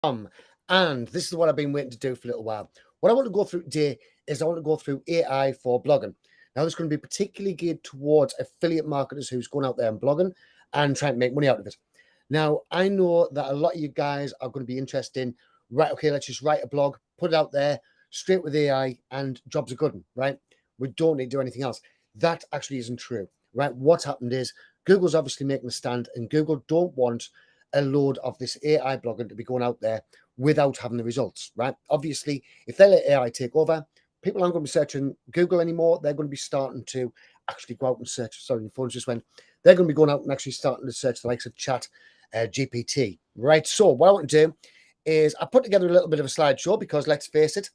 And this is what I've been waiting to do for a little while. What I want to go through today is I want to go through AI for blogging. Now, this is going to be particularly geared towards affiliate marketers who's going out there and blogging and trying to make money out of it. Now, I know that a lot of you guys are going to be interested in, right, okay, let's just write a blog, put it out there, straight with AI, and jobs are good, right? We don't need to do anything else. That actually isn't true, right? What's happened is Google's obviously making a stand, and Google don't want a load of this AI blogging to be going out there without having the results, right? Obviously, if they let AI take over, people aren't going to be searching Google anymore. They're going to be starting to actually go out and search. Sorry, the phone's just went. They're going to be going out and actually starting to search the likes of Chat GPT, right? So what I want to do is I put together a little bit of a slideshow because let's face it,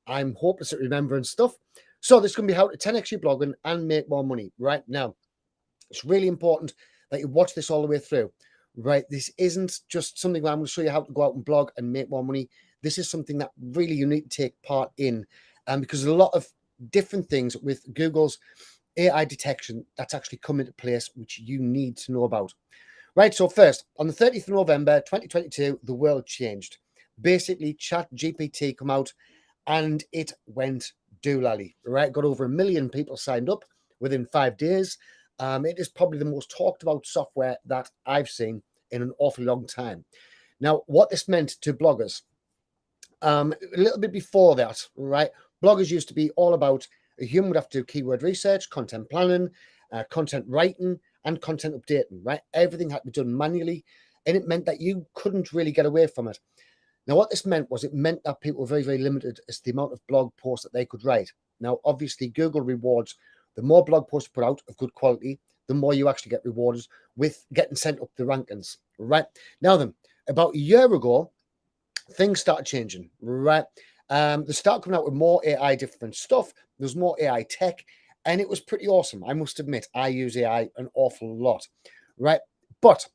I'm hopeless at remembering stuff. So this is going to be how to 10x your blogging and make more money right now. It's really important that you watch this all the way through, right? This isn't just something where I'm going to show you how to go out and blog and make more money. This is something that really you need to take part in, because there's a lot of different things with Google's AI detection that's actually come into place, which you need to know about. Right, so first, on the 30th of November 2022, the world changed. Basically, Chat GPT come out and it went doolally, right? Got over 1 million people signed up within 5 days. It is probably the most talked about software that I've seen in an awfully long time. Now, what this meant to bloggers, a little bit before that, right? Bloggers used to be all about a human would have to do keyword research, content planning, content writing, and content updating, right? Everything had to be done manually, and it meant that you couldn't really get away from it. Now, what this meant was it meant that people were very, very limited as to the amount of blog posts that they could write. Now, obviously, Google rewards the more blog posts you put out of good quality, the more you actually get rewarded with getting sent up the rankings, right? Now then, about a year ago, things started changing, right? They started coming out with more AI different stuff. There's more AI tech, and it was pretty awesome. I must admit, I use AI an awful lot, right? But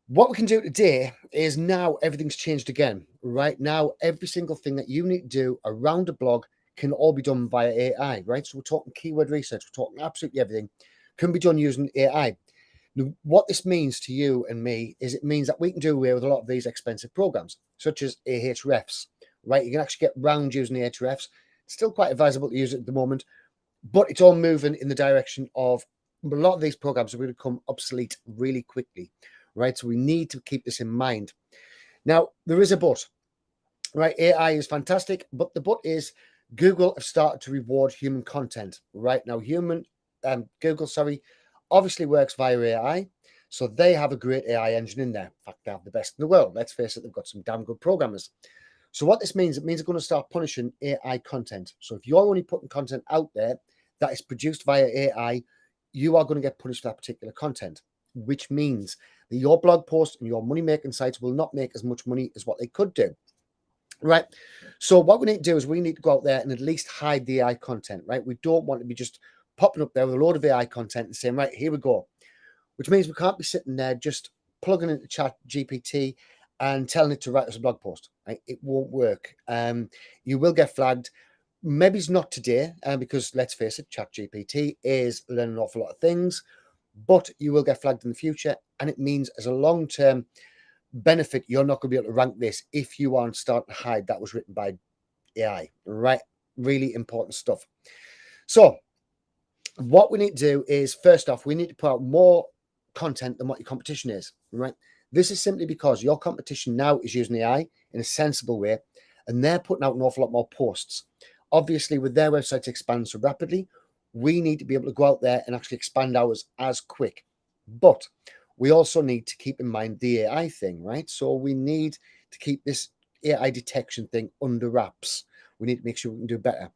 what we can do today is now everything's changed again, right? Now, every single thing that you need to do around a blog can all be done via AI, right? So we're talking keyword research, we're talking absolutely everything can be done using AI. Now, what this means to you and me is it means that we can do away with a lot of these expensive programs, such as Ahrefs, right? You can actually get round using Ahrefs. It's still quite advisable to use it at the moment, but it's all moving in the direction of a lot of these programs are going to become obsolete really quickly, right? So we need to keep this in mind. Now, there is a but, right? AI is fantastic, but the but is Google have started to reward human content, right? Now, Google, obviously works via AI. So they have a great AI engine in there. In fact, they have the best in the world. Let's face it, they've got some damn good programmers. So what this means, it means they're going to start punishing AI content. So if you're only putting content out there that is produced via AI, you are going to get punished for that particular content, which means that your blog posts and your money-making sites will not make as much money as what they could do. Right. So what we need to do is we need to go out there and at least hide the AI content, right? We don't want to be just popping up there with a load of AI content and saying, right, here we go. Which means we can't be sitting there just plugging into Chat GPT and telling it to write us a blog post. Right? It won't work. You will get flagged. Maybe it's not today, because let's face it, Chat GPT is learning an awful lot of things, but you will get flagged in the future. And it means as a long-term benefit, you're not going to be able to rank this if you aren't starting to hide that was written by AI, right? Really important stuff. So what we need to do is, first off, we need to put out more content than what your competition is, right? This is simply because your competition now is using AI in a sensible way, and they're putting out an awful lot more posts. Obviously, with their websites expand so rapidly, we need to be able to go out there and actually expand ours as quick. But we also need to keep in mind the AI thing, right? So we need to keep this AI detection thing under wraps. We need to make sure we can do better,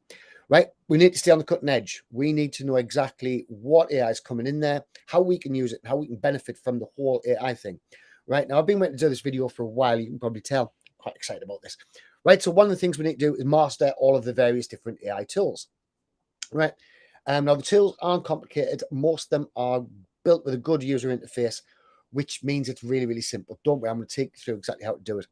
right? We need to stay on the cutting edge. We need to know exactly what AI is coming in there, how we can use it, how we can benefit from the whole AI thing, right? Now, I've been waiting to do this video for a while. You can probably tell I'm quite excited about this, right? So one of the things we need to do is master all of the various different AI tools, right? Now, the tools aren't complicated. Most of them are built with a good user interface, which means it's really, really simple. Don't worry, I'm going to take you through exactly how to do it.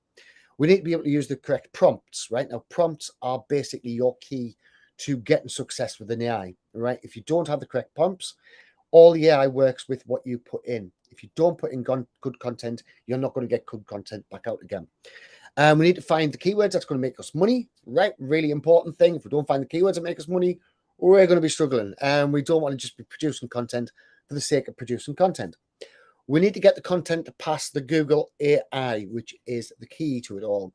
We need to be able to use the correct prompts, right? Now, prompts are basically your key to getting success with an AI, right? If you don't have the correct prompts, all the AI works with what you put in. If you don't put in good content, you're not going to get good content back out again. We need to find the keywords that's going to make us money, right? Really important thing. If we don't find the keywords that make us money, we're going to be struggling. And we don't want to just be producing content for the sake of producing content. We need to get the content to pass the Google AI, which is the key to it all.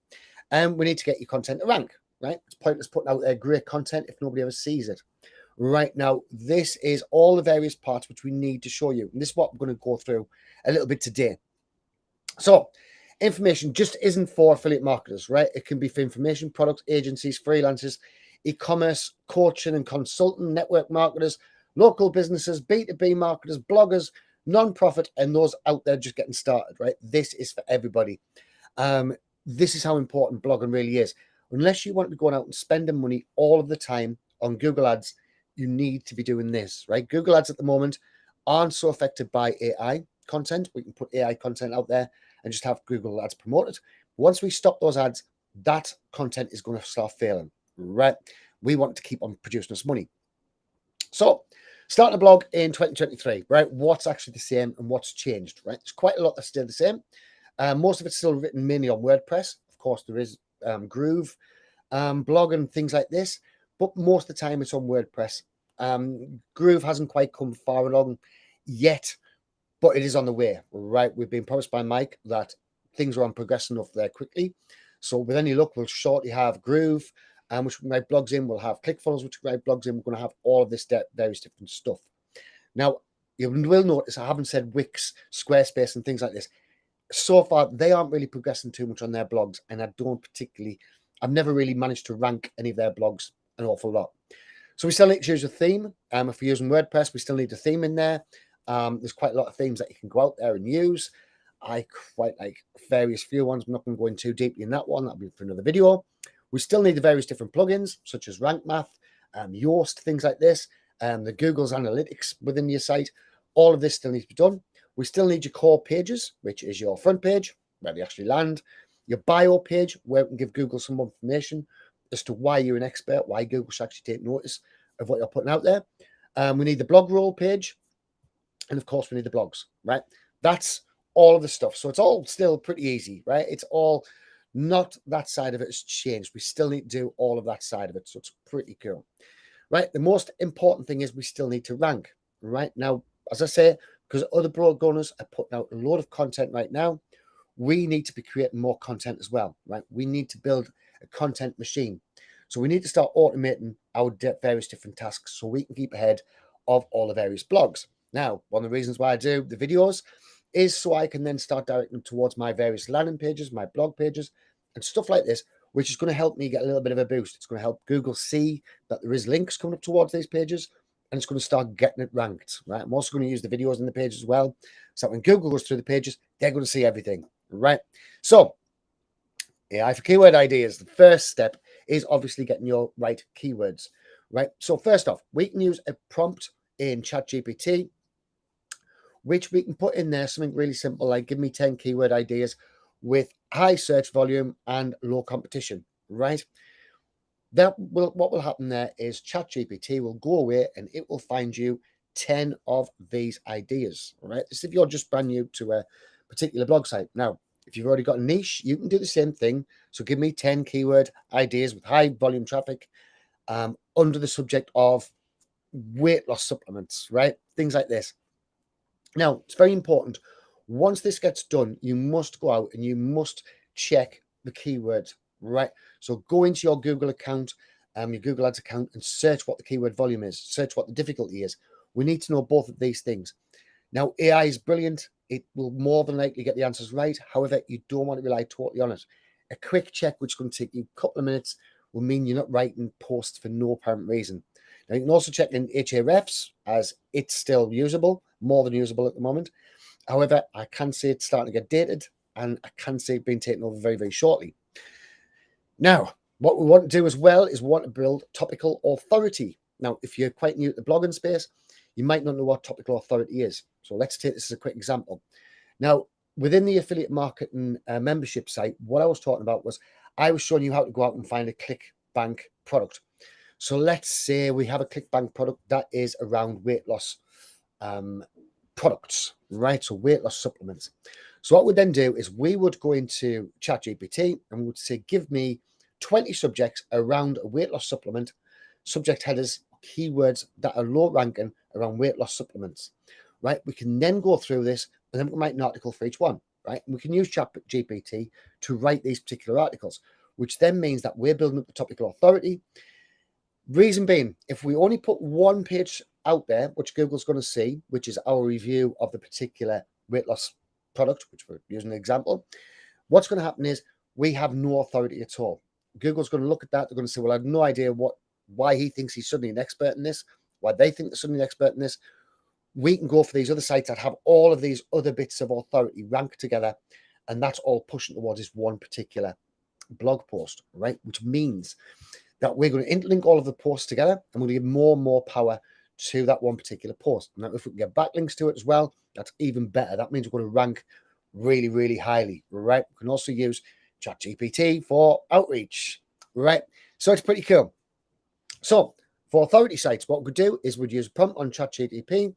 And we need to get your content to rank, right? It's pointless putting out there great content if nobody ever sees it. Right now, this is all the various parts which we need to show you. And this is what I'm going to go through a little bit today. So, information just isn't for affiliate marketers, right? It can be for information products, agencies, freelancers, e-commerce, coaching and consulting, network marketers, local businesses, B2B marketers, bloggers, non-profit, and those out there just getting started, right? This is for everybody. This is how important blogging really is. Unless you want to be going out and spending money all of the time on Google Ads, you need to be doing this, right? Google Ads at the moment aren't so affected by AI content. We can put AI content out there and just have Google Ads promote it. Once we stop those ads, that content is going to start failing, right? We want to keep on producing us money. So, starting a blog in 2023, right? What's actually the same and what's changed, right? There's quite a lot that's still the same. Most of it's still written mainly on WordPress. Of course, there is Groove, blog and things like this, but most of the time it's on WordPress. Groove hasn't quite come far along yet, but it is on the way, right? We've been promised by Mike that things are on progressing enough there quickly. So with any luck, we'll shortly have Groove, which we write blogs in. We'll have ClickFunnels, which we write blogs in. We're going to have all of this various different stuff. Now, you will notice I haven't said Wix, Squarespace, and things like this. So far, they aren't really progressing too much on their blogs, and I've never really managed to rank any of their blogs an awful lot. So we still need to use a theme. If we're using WordPress, we still need a theme in there. There's quite a lot of themes that you can go out there and use. I quite like various few ones. I'm not going to go in too deeply in that one. That'll be for another video. We still need the various different plugins, such as Rank Math, Yoast, things like this, the Google's analytics within your site. All of this still needs to be done. We still need your core pages, which is your front page, where they actually land, your bio page, where we can give Google some more information as to why you're an expert, why Google should actually take notice of what you're putting out there. We need the blog roll page, and of course, we need the blogs, right? That's all of the stuff. So it's all still pretty easy, right? It's all not that side of it has changed. We still need to do all of that side of it. So it's pretty cool, right? The most important thing is we still need to rank, right? Now, as I say, because other blog owners are putting out a lot of content right now, we need to be creating more content as well, right? We need to build a content machine. So we need to start automating our various different tasks so we can keep ahead of all the various blogs. Now, one of the reasons why I do the videos is so I can then start directing towards my various landing pages, my blog pages, and stuff like this, which is going to help me get a little bit of a boost. It's going to help Google see that there is links coming up towards these pages, and it's going to start getting it ranked, right? I'm also going to use the videos in the page as well, so that when Google goes through the pages, they're going to see everything, right? So, AI for keyword ideas. The first step is obviously getting your right keywords, right? So first off, we can use a prompt in ChatGPT, which we can put in there something really simple, like give me 10 keyword ideas with high search volume and low competition, right? What will happen there is ChatGPT will go away and it will find you 10 of these ideas, right? This is if you're just brand new to a particular blog site. Now, if you've already got a niche, you can do the same thing. So give me 10 keyword ideas with high volume traffic under the subject of weight loss supplements, right? Things like this. Now, it's very important. Once this gets done, you must go out and you must check the keywords, right? So go into your Google account, your Google Ads account, and search what the keyword volume is, search what the difficulty is. We need to know both of these things. Now, AI is brilliant. It will more than likely get the answers right. However, you don't want to rely totally on it. A quick check, which is going to take you a couple of minutes, will mean you're not writing posts for no apparent reason. Now, you can also check in Ahrefs, as it's still usable, more than usable at the moment. However, I can see it's starting to get dated, and I can see it being taken over very, very shortly. Now, what we want to do as well is we want to build topical authority. Now, if you're quite new to the blogging space, you might not know what topical authority is. So let's take this as a quick example. Now, within the affiliate marketing membership site, what I was talking about was I was showing you how to go out and find a ClickBank product. So let's say we have a ClickBank product that is around weight loss. products, right? So weight loss supplements. So what we'd then do is we would go into ChatGPT and we would say, give me 20 subjects around a weight loss supplement, subject headers, keywords that are low ranking around weight loss supplements, right? We can then go through this and then we can write an article for each one, right? And we can use ChatGPT to write these particular articles, which then means that we're building up the topical authority. Reason being, if we only put one page out there, which Google's going to see, which is our review of the particular weight loss product, which we're using an example, what's going to happen is we have no authority at all. Google's going to look at that. They're going to say, well, I have no idea why he thinks he's suddenly an expert in this, why they think they're suddenly an expert in this. We can go for these other sites that have all of these other bits of authority ranked together, and that's all pushing towards this one particular blog post, right? Which means that we're going to interlink all of the posts together and we're going to give more and more power to that one particular post. Now, if we can get backlinks to it as well, that's even better. That means we're going to rank really, really highly, right? We can also use ChatGPT for outreach, right? So it's pretty cool. So for authority sites, what we could do is we'd use a prompt on ChatGPT.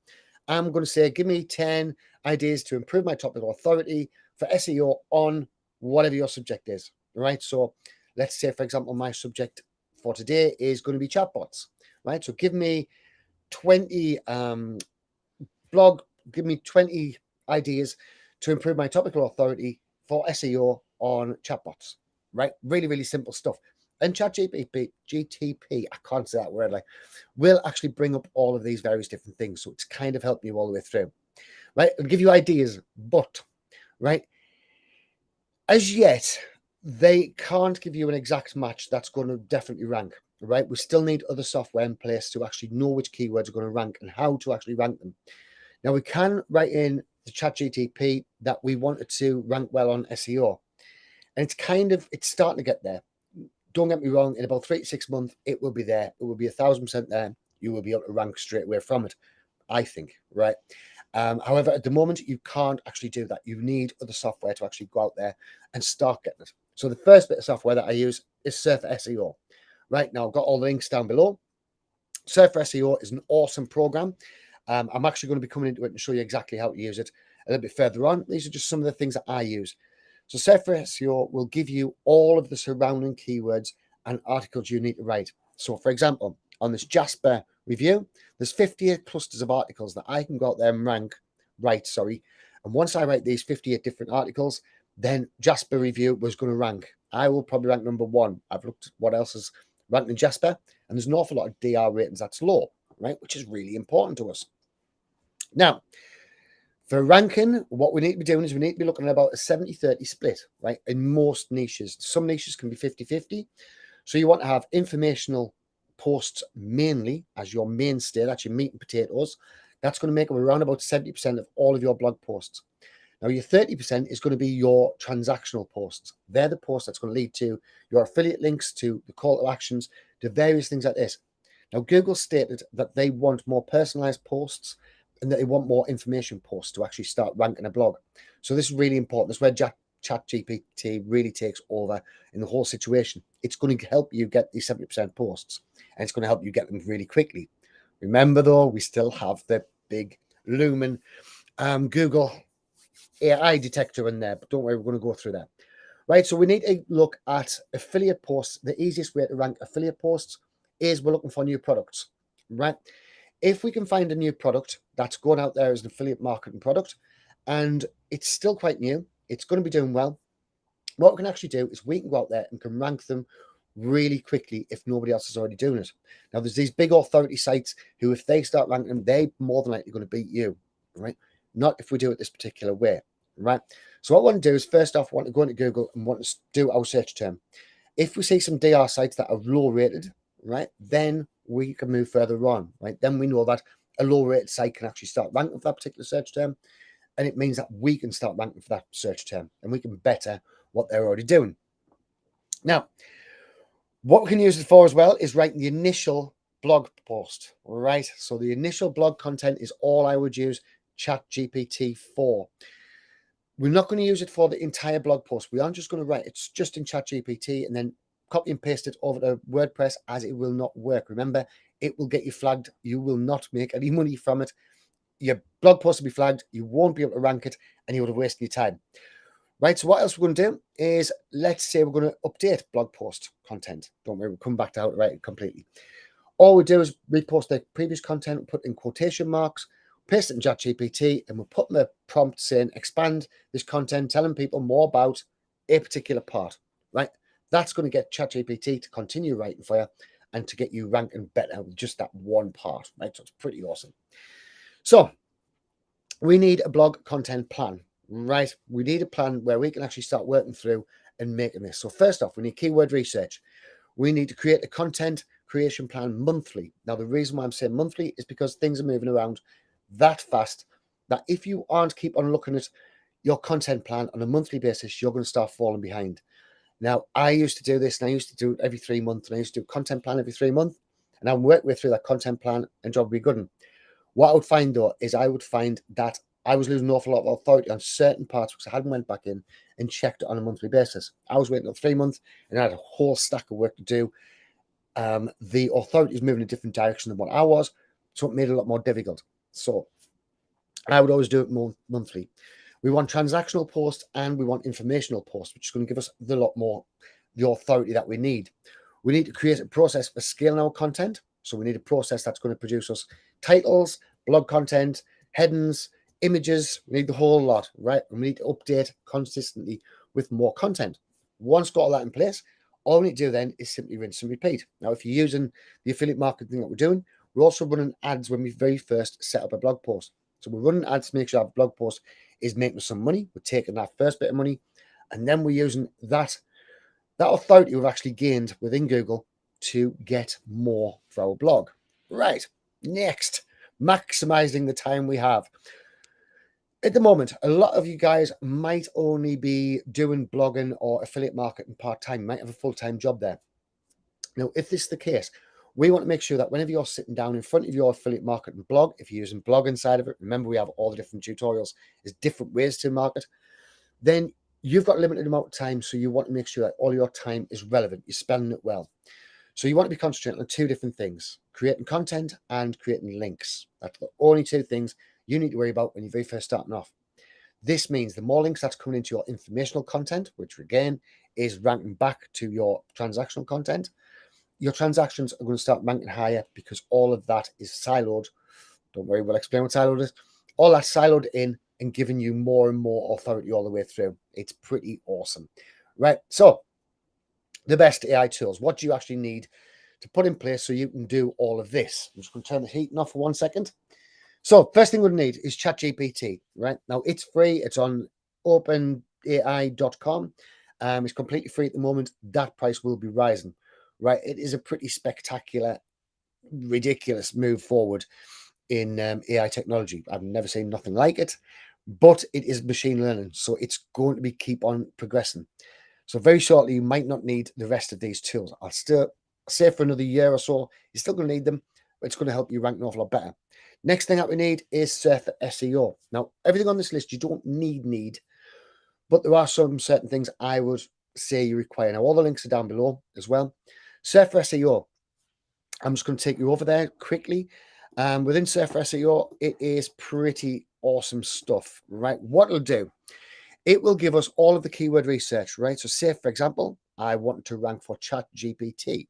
I'm going to say, give me 10 ideas to improve my topical authority for SEO on whatever your subject is, right? So let's say, for example, my subject for today is going to be chatbots, right? So give me 20 give me 20 ideas to improve my topical authority for SEO on chatbots, right? Really, really simple stuff. And ChatGPT, I can't say that word, will actually bring up all of these various different things. So it's kind of helping you all the way through, right? It'll give you ideas, but, right, as yet, they can't give you an exact match that's going to definitely rank, right? We still need other software in place to actually know which keywords are going to rank and how to actually rank them. Now, we can write in the ChatGPT that we wanted to rank well on SEO. And it's starting to get there. Don't get me wrong, in about 3 to 6 months, it will be there. It will be 1,000% there. You will be able to rank straight away from it, I think, right? However, at the moment, you can't actually do that. You need other software to actually go out there and start getting it. So the first bit of software that I use is Surfer SEO. Right now, I've got all the links down below. Surfer SEO is an awesome program. I'm actually going to be coming into it and show you exactly how to use it a little bit further on. These are just some of the things that I use. So Surfer SEO will give you all of the surrounding keywords and articles you need to write. So for example, on this Jasper review, there's 58 clusters of articles that I can go out there and write. And once I write these 58 different articles, then Jasper review was going to rank. I will probably rank number 1. I've looked at what else is ranked in Jasper, and there's an awful lot of DR ratings that's low, right? Which is really important to us. Now, for ranking, what we need to be doing is we need to be looking at about a 70-30 split, right? In most niches. Some niches can be 50-50. So you want to have informational posts mainly as your mainstay. That's your meat and potatoes. That's going to make up around about 70% of all of your blog posts. Now, your 30% is going to be your transactional posts. They're the posts that's going to lead to your affiliate links, to the call to actions, to various things like this. Now, Google stated that they want more personalized posts and that they want more information posts to actually start ranking a blog. So this is really important. This is where ChatGPT really takes over in the whole situation. It's going to help you get these 70% posts, and it's going to help you get them really quickly. Remember, though, we still have the big looming Google AI detector in there, but don't worry, we're going to go through that. Right, so we need to look at affiliate posts. The easiest way to rank affiliate posts is we're looking for new products, right? If we can find a new product that's going out there as an affiliate marketing product and it's still quite new, it's going to be doing well, what we can actually do is we can go out there and can rank them really quickly if nobody else is already doing it. Now, there's these big authority sites who, if they start ranking them, they're more than likely going to beat you, right? Not if we do it this particular way, right? So what I want to do is, first off, I want to go into Google and want to do our search term. If we see some DR sites that are low rated, right, then we can move further on, right? Then we know that a low rated site can actually start ranking for that particular search term. And it means that we can start ranking for that search term and we can better what they're already doing. Now, what we can use it for as well is writing the initial blog post, right? So the initial blog content is all I would use ChatGPT for. We're not going to use it for the entire blog post. We aren't just going to write it's just in ChatGPT and then copy and paste it over to WordPress, as it will not work. Remember, it will get you flagged. You will not make any money from it. your blog post will be flagged, you won't be able to rank it, and you would have wasted your time. Right, so what else we're going to do is, let's say we're going to update blog post content. Don't worry, we'll come back to how to write it completely. All we do is repost the previous content, put in quotation marks, paste it in ChatGPT, and we'll put in the prompt saying, expand this content, telling people more about a particular part, right? That's going to get ChatGPT to continue writing for you and to get you ranking better with just that one part, right? So it's pretty awesome. So we need a blog content plan, right? We need a plan where we can actually start working through and making this. So first off, we need keyword research. We need to create a content creation plan monthly. Now, the reason why I'm saying monthly is because things are moving around that fast that if you aren't keep on looking at your content plan on a monthly basis, you're going to start falling behind. Now, I used to do this, and I used to do it every 3 months, and I used to do a content plan every 3 months, and I'm working way through that content plan, and job would be good. What I would find, though, is I would find that I was losing an awful lot of authority on certain parts because I hadn't went back in and checked it on a monthly basis. I was waiting on 3 months, and I had a whole stack of work to do. The authority is moving in a different direction than what I was, so it made it a lot more difficult. So I would always do it more monthly. We want transactional posts and we want informational posts, which is going to give us the lot more the authority that we need. We need to create a process for scaling our content. So we need a process that's going to produce us titles, blog content, headings, images. We need the whole lot, right? And we need to update consistently with more content. Once got all that in place, all we need to do then is simply rinse and repeat. Now, if you're using the affiliate marketing that we're doing, we're also running ads when we very first set up a blog post. So we're running ads to make sure our blog post is making us some money. We're taking that first bit of money, and then we're using that authority we've actually gained within Google to get more for our blog. Right, next, maximizing the time we have. At the moment, a lot of you guys might only be doing blogging or affiliate marketing part-time, might have a full-time job there. Now, if this is the case, we want to make sure that whenever you're sitting down in front of your affiliate marketing blog, if you're using blog inside of it, remember we have all the different tutorials, there's different ways to market, then you've got a limited amount of time, so you want to make sure that all your time is relevant, you're spending it well. So you want to be concentrating on two different things, creating content and creating links. That's the only two things you need to worry about when you're very first starting off. This means the more links that's coming into your informational content, which again is ranking back to your transactional content, your transactions are going to start ranking higher because all of that is siloed. Don't worry, we'll explain what siloed is. All that's siloed in and giving you more and more authority all the way through. It's pretty awesome, right? So the best AI tools, what do you actually need to put in place so you can do all of this? I'm just going to turn the heating off for 1 second. So first thing we'll need is ChatGPT, right? Now it's free. It's on openai.com. It's completely free at the moment. That price will be rising, right? It is a pretty spectacular, ridiculous move forward in AI technology. I've never seen nothing like it, but it is machine learning. So it's going to be keep on progressing. So very shortly, you might not need the rest of these tools. I'll still say for another year or so, you're still going to need them, but it's going to help you rank an awful lot better. Next thing that we need is Surfer SEO. Now, everything on this list you don't need, but there are some certain things I would say you require. Now, all the links are down below as well. Surfer SEO. I'm just going to take you over there quickly. Within Surfer SEO, it is pretty awesome stuff, right? What it'll do, it will give us all of the keyword research, right? So say, for example, I want to rank for ChatGPT.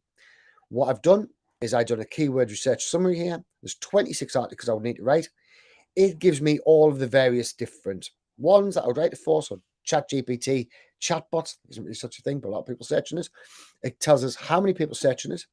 What I've done is I've done a keyword research summary here. There's 26 articles I would need to write. It gives me all of the various different ones that I would write it for. So ChatGPT, chatbot, isn't really such a thing, but a lot of people searching it. It tells us how many people searching it,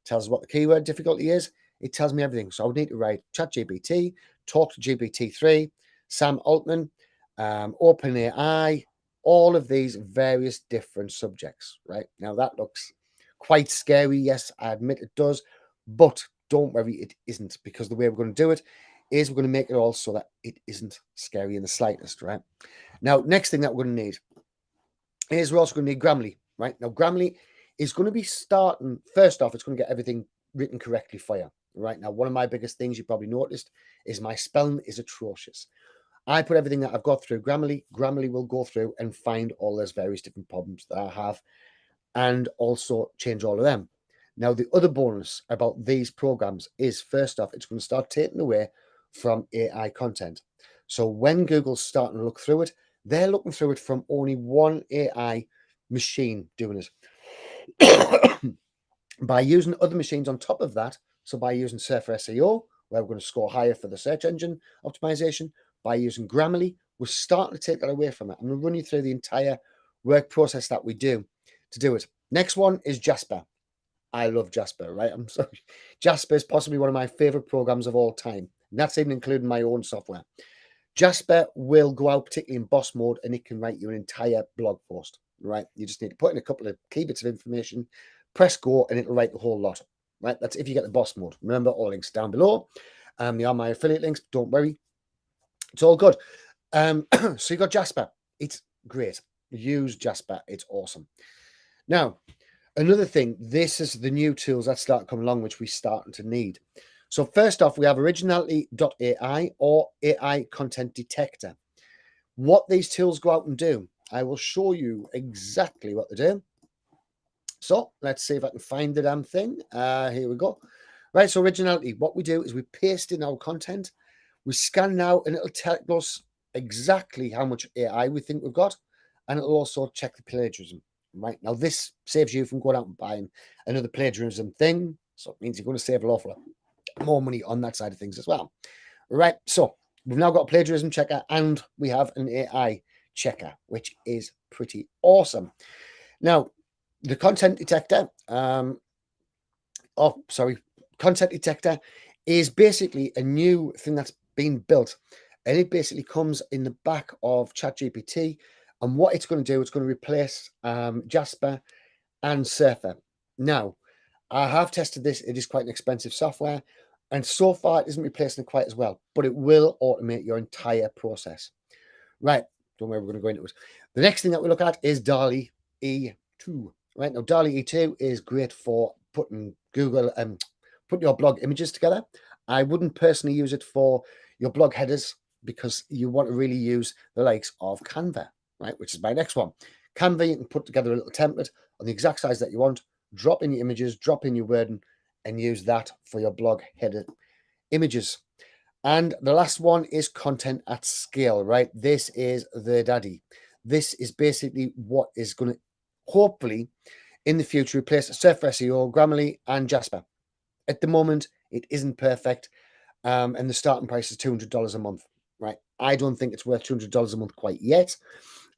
tells us what the keyword difficulty is. It tells me everything. So I would need to write ChatGPT, talk to GPT-3, Sam Altman, OpenAI, all of these various different subjects, right? Now that looks quite scary. Yes, I admit it does, but don't worry, it isn't, because the way we're going to do it is we're going to make it all so that it isn't scary in the slightest, right? Now, next thing that we're going to need is we're also going to need Grammarly, right? Now, Grammarly is going to be starting, first off, it's going to get everything written correctly for you, right? Now, one of my biggest things you probably noticed is my spelling is atrocious. I put everything that I've got through Grammarly. Grammarly will go through and find all those various different problems that I have and also change all of them. Now, the other bonus about these programs is, first off, it's going to start taking away from AI content. So when Google's starting to look through it, they're looking through it from only one AI machine doing it. By using other machines on top of that, so by using Surfer SEO, where we're going to score higher for the search engine optimization, by using Grammarly, we're starting to take that away from it. I'm going to run you through the entire work process that we do to do it. Next one is Jasper. I love Jasper, right? I'm sorry. Jasper is possibly one of my favorite programs of all time. And that's even including my own software. Jasper will go out, particularly in boss mode, and it can write you an entire blog post, right? You just need to put in a couple of key bits of information, press go, and it'll write the whole lot, right? That's if you get the boss mode. Remember, all links down below. They are my affiliate links. Don't worry. It's all good. So you got Jasper. It's great. Use Jasper. It's awesome. Now, another thing, this is the new tools that start coming along, which we're starting to need. So first off, we have originality.ai or AI content detector. What these tools go out and do, I will show you exactly what they do. So let's see if I can find the damn thing. Here we go. Right, so originality, what we do is we paste in our content, we scan now, and it'll tell us exactly how much AI we think we've got, and it'll also check the plagiarism. Right, now this saves you from going out and buying another plagiarism thing, so it means you're going to save an awful lot more money on that side of things as well. Right, so we've now got a plagiarism checker and we have an AI checker, which is pretty awesome. Now, the content detector, content detector is basically a new thing that's been built, and it basically comes in the back of ChatGPT. And what it's going to do, it's going to replace Jasper and Surfer. Now, I have tested this. It is quite an expensive software, and so far it isn't replacing it quite as well, but it will automate your entire process. Right, don't worry, we're going to go into it. The next thing that we look at is DALL-E 2. Right, now DALL-E 2 is great for putting putting your blog images together. I wouldn't personally use it for your blog headers because you want to really use the likes of Canva, right, which is my next one. Canva, you can put together a little template on the exact size that you want, drop in your images, drop in your wording, and use that for your blog header images. And the last one is content at scale, right? This is the daddy. This is basically what is going to hopefully in the future replace Surfer SEO, Grammarly, and Jasper. At the moment, it isn't perfect, and the starting price is $200 a month, right? I don't think it's worth $200 a month quite yet.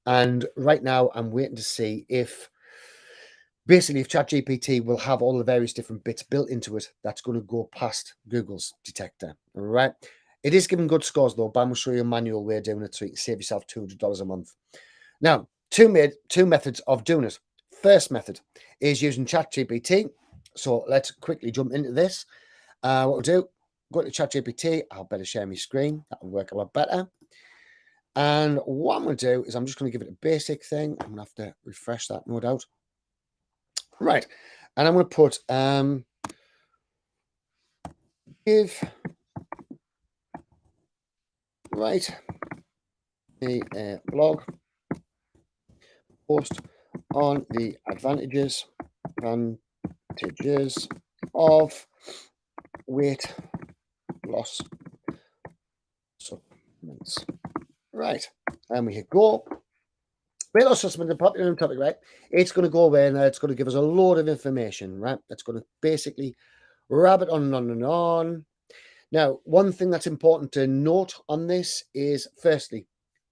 And right now, I'm waiting to see if ChatGPT will have all the various different bits built into it that's going to go past Google's detector, all right? It is giving good scores, though, but I'm going to show you a manual way of doing it so you can save yourself $200 a month. Now, two methods of doing it. First method is using ChatGPT. So let's quickly jump into this. What we'll do, go to ChatGPT. I'll better share my screen. That'll work a lot better. And what I'm going to do is I'm just going to give it a basic thing. I'm going to have to refresh that, no doubt. Right. And I'm going to put give write a blog post on the advantages of weight loss supplements. Right, and we hit go. Weight loss supplements are popular topic, right? It's going to go away and it's going to give us a load of information, right? That's going to basically rabbit on and on and on. Now, one thing that's important to note on this is, firstly,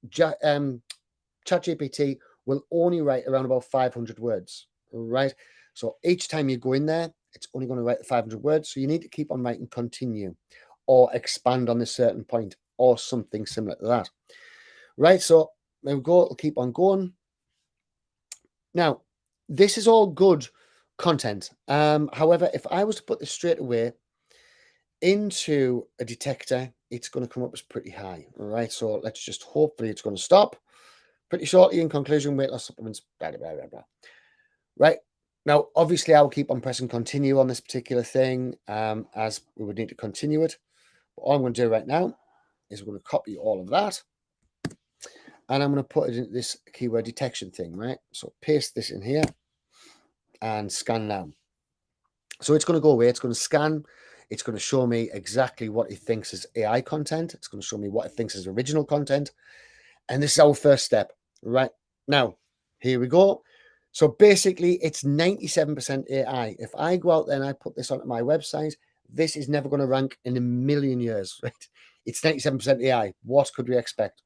ChatGPT will only write around about 500 words, right? So each time you go in there, it's only going to write 500 words. So you need to keep on writing continue or expand on this certain point or something similar to that, right? So there we go. It'll keep on going. Now, this is all good content. However, if I was to put this straight away into a detector, it's going to come up as pretty high, all right? So let's just hopefully it's going to stop. Pretty shortly, in conclusion, weight loss supplements, blah, blah, blah, blah. Right. Now, obviously, I'll keep on pressing continue on this particular thing as we would need to continue it. But all I'm going to do right now is we're going to copy all of that. And I'm going to put it in this keyword detection thing, right? So paste this in here and scan now. So it's going to go away. It's going to scan. It's going to show me exactly what it thinks is AI content. It's going to show me what it thinks is original content. And this is our first step, right? Now, here we go. So basically, it's 97% AI. If I go out there and I put this onto my website, this is never going to rank in a million years, right? It's 97% AI. What could we expect?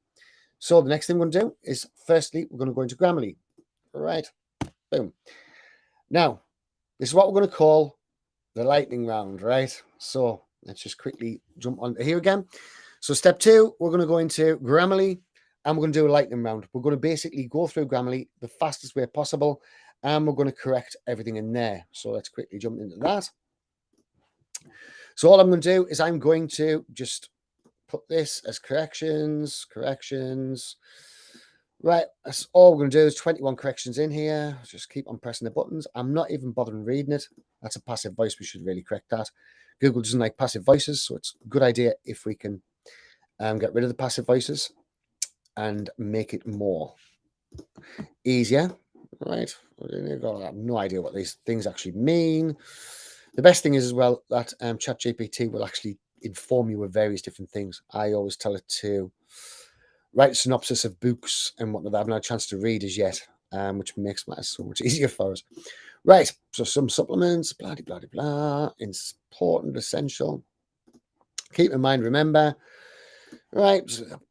So the next thing we're going to do is, firstly, we're going to go into Grammarly. All right, boom. Now, this is what we're going to call the lightning round, right? So let's just quickly jump on here again. So step 2, we're going to go into Grammarly and we're going to do a lightning round. We're going to basically go through Grammarly the fastest way possible and we're going to correct everything in there. So let's quickly jump into that. So all I'm going to do is I'm going to just put this as corrections. Right, that's all we're going to do. There's 21 corrections in here. Just keep on pressing the buttons. I'm not even bothering reading it. That's a passive voice. We should really correct that. Google doesn't like passive voices, so it's a good idea if we can get rid of the passive voices and make it more easier. Right, I have no idea what these things actually mean. The best thing is as well that ChatGPT will actually inform you of various different things. I always tell it to write a synopsis of books and whatnot that I haven't had a chance to read as yet, which makes matters so much easier for us. Right, so some supplements, blah, blah, blah, blah, important, essential. Keep in mind, remember, right,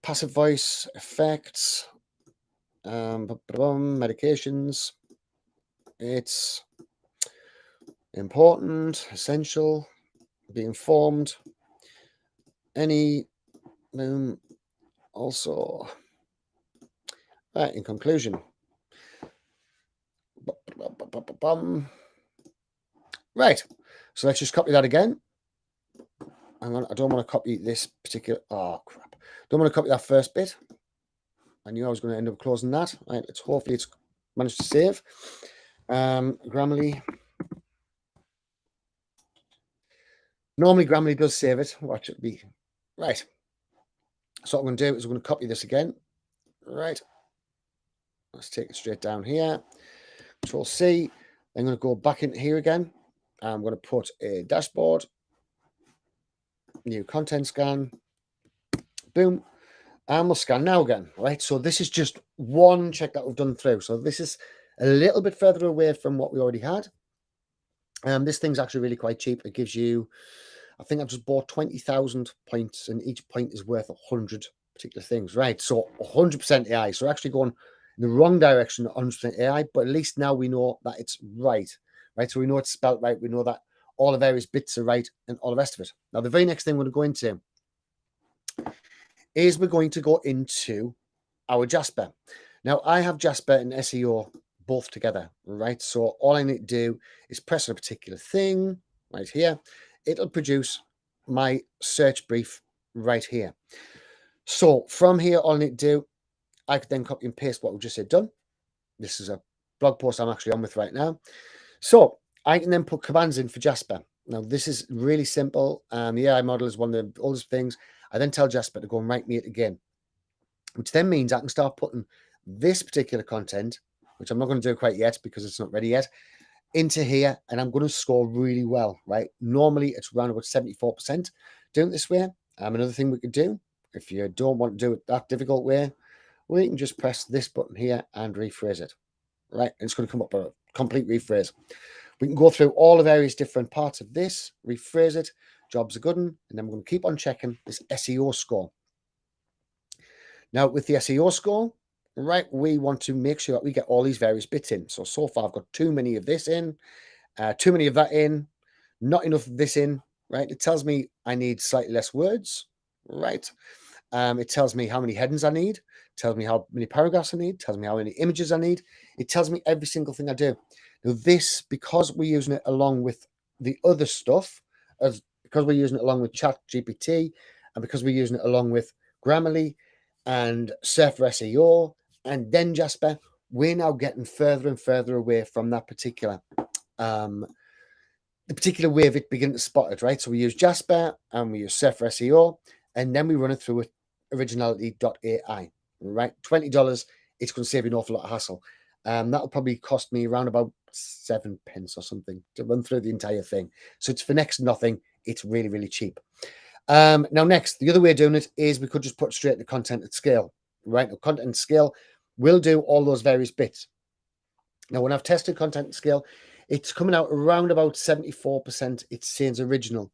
passive voice, effects, medications. It's important, essential, be informed. Any, also, right, in conclusion. Right, so let's just copy that again. Hang on, I don't want to copy this particular, oh crap. Don't want to copy that first bit. I knew I was going to end up closing that. Right, hopefully it's managed to save. Grammarly. Normally Grammarly does save it. Watch it be. Right. So what I'm going to do is I'm going to copy this again. Right. Let's take it straight down here. Control C. I'm going to go back into here again. I'm going to put a dashboard. New content scan. Boom. And we'll scan now again. Right. So this is just one check that we've done through. So this is a little bit further away from what we already had. This thing's actually really quite cheap. It gives you, I think I've just bought 20,000 points and each point is worth 100 particular things, right? So 100% AI. So we're actually going in the wrong direction, 100% AI, but at least now we know that it's right? So we know it's spelled right. We know that all the various bits are right and all the rest of it. Now, the very next thing we're going to go into is we're going to go into our Jasper. Now, I have Jasper and SEO both together, right? So all I need to do is press on a particular thing right here. It'll produce my search brief right here. So from here, all I need to do, I could then copy and paste what we just said done. This is a blog post I'm actually on with right now. So I can then put commands in for Jasper. Now, this is really simple. The AI model is one of the oldest things. I then tell Jasper to go and write me it again, which then means I can start putting this particular content, which I'm not going to do quite yet because it's not ready yet, into here, and I'm going to score really well, right? Normally, it's around about 74% doing it this way. Another thing we could do, if you don't want to do it that difficult way, we can just press this button here and rephrase it, right? And it's going to come up with a complete rephrase. We can go through all the various different parts of this, rephrase it, jobs are good, and then we're going to keep on checking this SEO score. Now, with the SEO score, right, we want to make sure that we get all these various bits in. So far, I've got too many of this in, too many of that in, not enough of this in, right? It tells me I need slightly less words, right? It tells me how many headings I need, tells me how many paragraphs I need, tells me how many images I need. It tells me every single thing I do. Now, this, because we're using it along with the other stuff, because we're using it along with ChatGPT, and because we're using it along with Grammarly and Surfer SEO, and then Jasper, we're now getting further and further away from that particular, the particular way of it beginning to spot it, right? So we use Jasper and we use Surfer SEO, and then we run it through with originality.ai, right? $20, it's going to save you an awful lot of hassle. That'll probably cost me around about 7 pence or something to run through the entire thing. So it's for next to nothing. it's really, really cheap. Now, next, the other way of doing it is we could just put straight the content at scale, right? Now, content at scale will do all those various bits. Now, when I've tested content at scale, it's coming out around about 74%. It's saying original.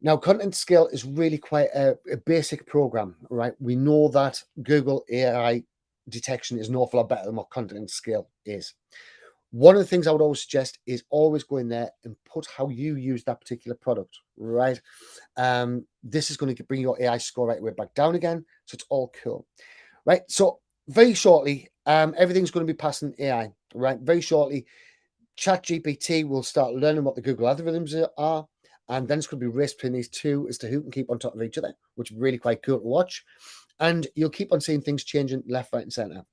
Now, content scale is really quite a basic program, right? We know that Google AI detection is an awful lot better than what content scale is. One of the things I would always suggest is always go in there and put how you use that particular product, right? This is going to bring your AI score right way back down again. So it's all cool, right? So very shortly, everything's going to be passing AI, right? Very shortly, ChatGPT will start learning what the Google algorithms are. And then it's going to be a race between these two as to who can keep on top of each other, which is really quite cool to watch. And you'll keep on seeing things changing left, right, and center.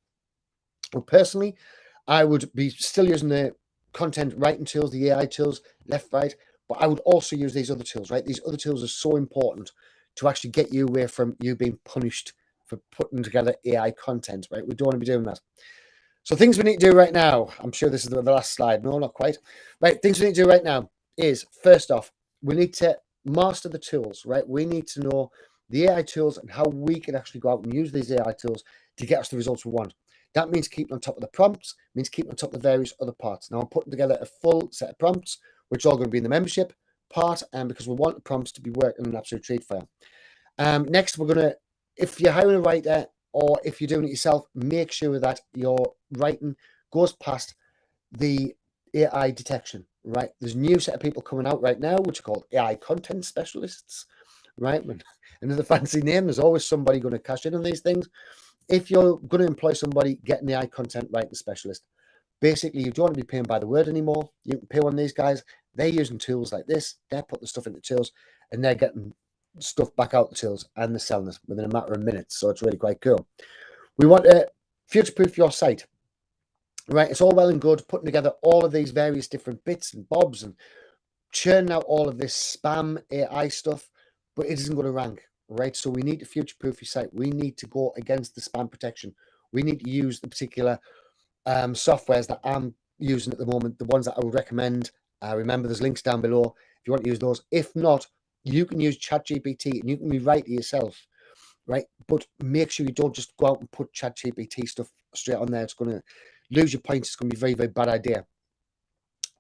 Well, personally, I would be still using the content writing tools, the AI tools, left, right, but I would also use these other tools, right? These other tools are so important to actually get you away from you being punished for putting together AI content, right? We don't want to be doing that. So things we need to do right now, I'm sure this is the last slide. No, not quite. Right, things we need to do right now is, first off, we need to master the tools, right? We need to know the AI tools and how we can actually go out and use these AI tools to get us the results we want. That means keeping on top of the prompts, means keeping on top of the various other parts. Now, I'm putting together a full set of prompts, which are all going to be in the membership part, and because we want the prompts to be working an absolute treat for you. Next, we're going to, if you're hiring a writer or if you're doing it yourself, make sure that your writing goes past the AI detection, right? There's a new set of people coming out right now, which are called AI content specialists, right? Another fancy name. There's always somebody going to cash in on these things. If you're going to employ somebody, get an AI content writing specialist. Basically, you don't want to be paying by the word anymore. You can pay one of these guys. They're using tools like this. They're putting the stuff into tools, and they're getting stuff back out the tools, and they're selling it within a matter of minutes. So it's really quite cool. We want to future-proof your site, right? It's all well and good putting together all of these various different bits and bobs and churning out all of this spam AI stuff, but it isn't going to rank, right? So we need to future-proof your site. We need to go against the spam protection. We need to use the particular softwares that I'm using at the moment, the ones that I would recommend. Remember, there's links down below if you want to use those. If not, you can use ChatGPT and you can rewrite it yourself, right? But make sure you don't just go out and put ChatGPT stuff straight on there. It's going to lose your points. It's going to be a very, very bad idea.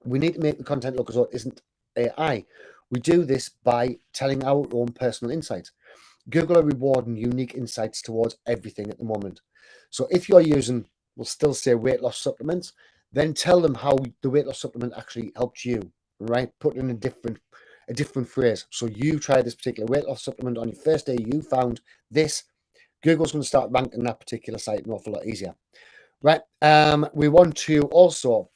We need to make the content look as though it isn't AI. We do this by telling our own personal insights. Google are rewarding unique insights towards everything at the moment. So if you're using, we'll still say weight loss supplements, then tell them how the weight loss supplement actually helped you, right? Put in a different phrase. So you try this particular weight loss supplement on your first day, you found this. Google's going to start ranking that particular site an awful lot easier, right? We want to also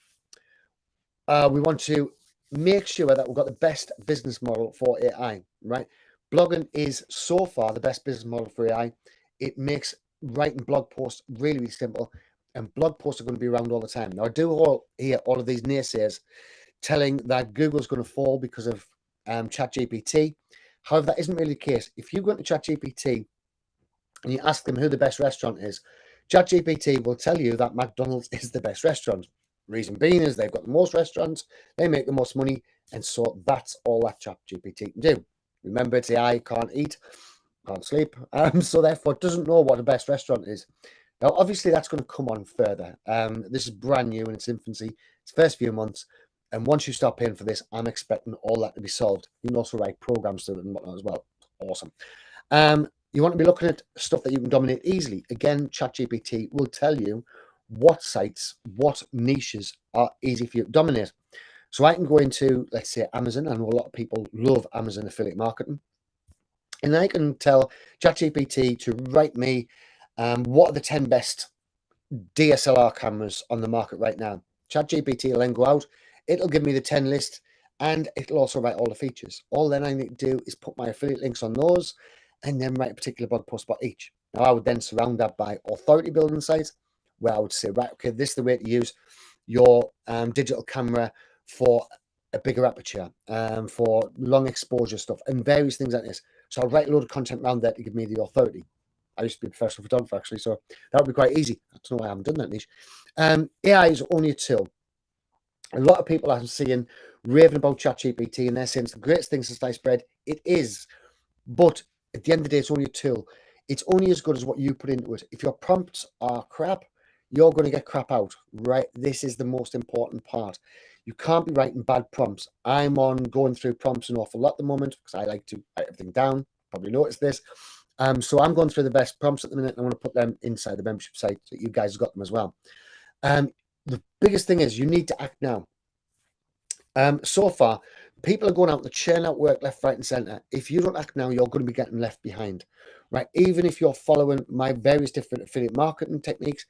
make sure that we've got the best business model for AI, right? Blogging is so far the best business model for AI. It makes writing blog posts really, really simple, and blog posts are going to be around all the time. Now, I do hear all of these naysayers telling that Google's going to fall because of ChatGPT. However, that isn't really the case. If you go into ChatGPT and you ask them who the best restaurant is, ChatGPT will tell you that McDonald's is the best restaurant. Reason being is they've got the most restaurants, they make the most money, and so that's all that ChatGPT can do. Remember, it's AI, can't eat, can't sleep, so therefore it doesn't know what the best restaurant is. Now, obviously, that's going to come on further. This is brand new in its infancy, its first few months, and once you start paying for this, I'm expecting all that to be solved. You can also write programs to it and whatnot as well. Awesome. You want to be looking at stuff that you can dominate easily. Again, ChatGPT will tell you what sites, what niches are easy for you to dominate. So I can go into, let's say, Amazon. I know a lot of people love Amazon affiliate marketing. And I can tell ChatGPT to write me what are the 10 best DSLR cameras on the market right now. ChatGPT will then go out. It'll give me the 10 list, and it'll also write all the features. All then I need to do is put my affiliate links on those and then write a particular blog post about each. Now, I would then surround that by authority building sites where I would say, right, okay, this is the way to use your digital camera for a bigger aperture, for long exposure stuff, and various things like this. So I'll write a load of content around there to give me the authority. I used to be a professional photographer, actually, so that would be quite easy. I don't know why I haven't done that niche. AI is only a tool. A lot of people I'm seeing raving about ChatGPT, and they're saying it's the greatest thing since sliced bread. It is, but at the end of the day, it's only a tool. It's only as good as what you put into it. If your prompts are crap, you're going to get crap out, right? This is the most important part. You can't be writing bad prompts. I'm on going through prompts an awful lot at the moment because I like to write everything down. Probably noticed this. So I'm going through the best prompts at the minute, and I want to put them inside the membership site so you guys have got them as well. The biggest thing is you need to act now. So far, people are going out to churn out work left, right, and centre. If you don't act now, you're going to be getting left behind, right? Even if you're following my various different affiliate marketing techniques,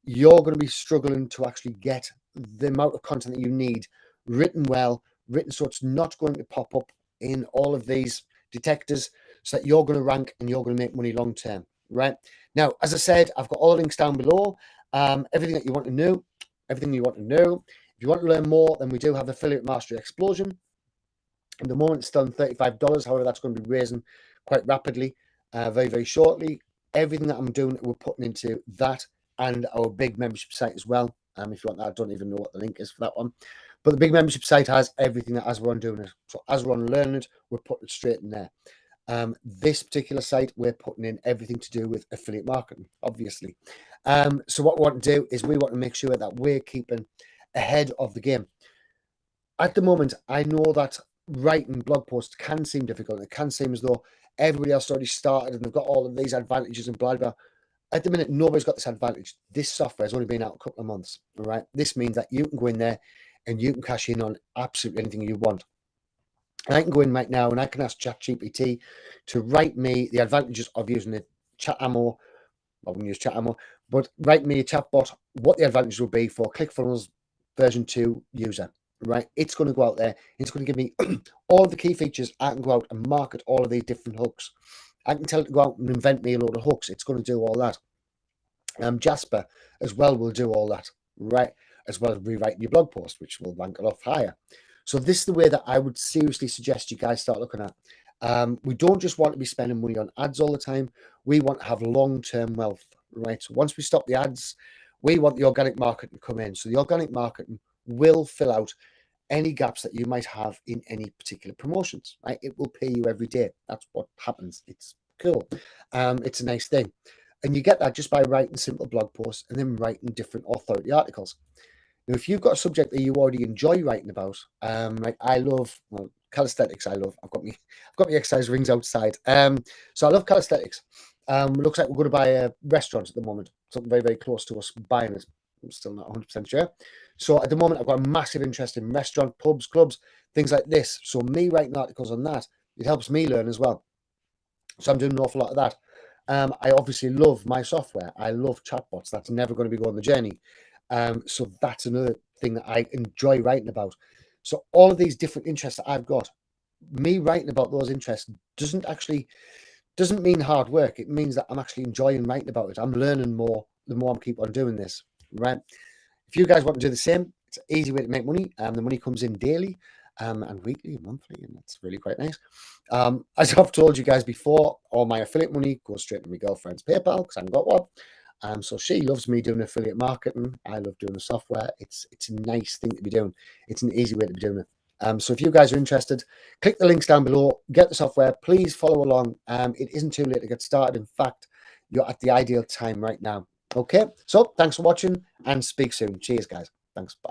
you're going to be struggling to actually get the amount of content that you need written well, written so it's not going to pop up in all of these detectors, so that you're going to rank and you're going to make money long term, right? Now, as I said, I've got all the links down below. Everything that you want to know, everything you want to know. If you want to learn more, then we do have Affiliate Mastery Explosion. At the moment, it's still on $35. However, that's going to be raising quite rapidly, very, very shortly. Everything that I'm doing, we're putting into that and our big membership site as well. If you want that, I don't even know what the link is for that one. But the big membership site has everything that as we're on doing it. So as we're on learning it, we're putting it straight in there. This particular site, we're putting in everything to do with affiliate marketing, obviously. So what we want to do is we want to make sure that we're keeping ahead of the game. At the moment, I know that writing blog posts can seem difficult. It can seem as though everybody else already started and they've got all of these advantages and blah, blah. At the minute, nobody's got this advantage. This software has only been out a couple of months, all right? This means that you can go in there and you can cash in on absolutely anything you want. And I can go in right now and I can ask ChatGPT to write me the advantages of using a chat ammo. I wouldn't use chat ammo, but write me a chatbot, what the advantages will be for ClickFunnels version 2 user, right? It's going to go out there. It's going to give me all of the key features. I can go out and market all of these different hooks. I can tell it to go out and invent me a load of hooks. It's going to do all that. Jasper as well will do all that, right? As well as rewriting your blog post, which will rank it off higher. So this is the way that I would seriously suggest you guys start looking at. We don't just want to be spending money on ads all the time. We want to have long-term wealth, right? So once we stop the ads, we want the organic marketing to come in. So the organic marketing will fill out any gaps that you might have in any particular promotions, right? It will pay you every day. That's what happens. It's cool. It's a nice thing. And you get that just by writing simple blog posts and then writing different authority articles. Now, if you've got a subject that you already enjoy writing about, like I love, well, calisthenics. I've got me exercise rings outside. So I love calisthenics. Looks like we're going to buy a restaurant at the moment, something very, very close to us buying it. I'm still not 100% sure. So at the moment, I've got a massive interest in restaurant, pubs, clubs, things like this. So me writing articles on that, it helps me learn as well. So I'm doing an awful lot of that. I obviously love my software. I love chatbots. That's never going to be going the journey. So that's another thing that I enjoy writing about. So all of these different interests that I've got, me writing about those interests doesn't mean hard work. It means that I'm actually enjoying writing about it. I'm learning more the more I keep on doing this, right? If you guys want to do the same, it's an easy way to make money. The money comes in daily and weekly and monthly, and that's really quite nice. As I've told you guys before, all my affiliate money goes straight to my girlfriend's PayPal because I haven't got one. So she loves me doing affiliate marketing. I love doing the software. It's a nice thing to be doing. It's an easy way to be doing it. So if you guys are interested, click the links down below, get the software, please follow along. It isn't too late to get started. In fact, you're at the ideal time right now. Okay, so thanks for watching and speak soon. Cheers, guys. Thanks. Bye.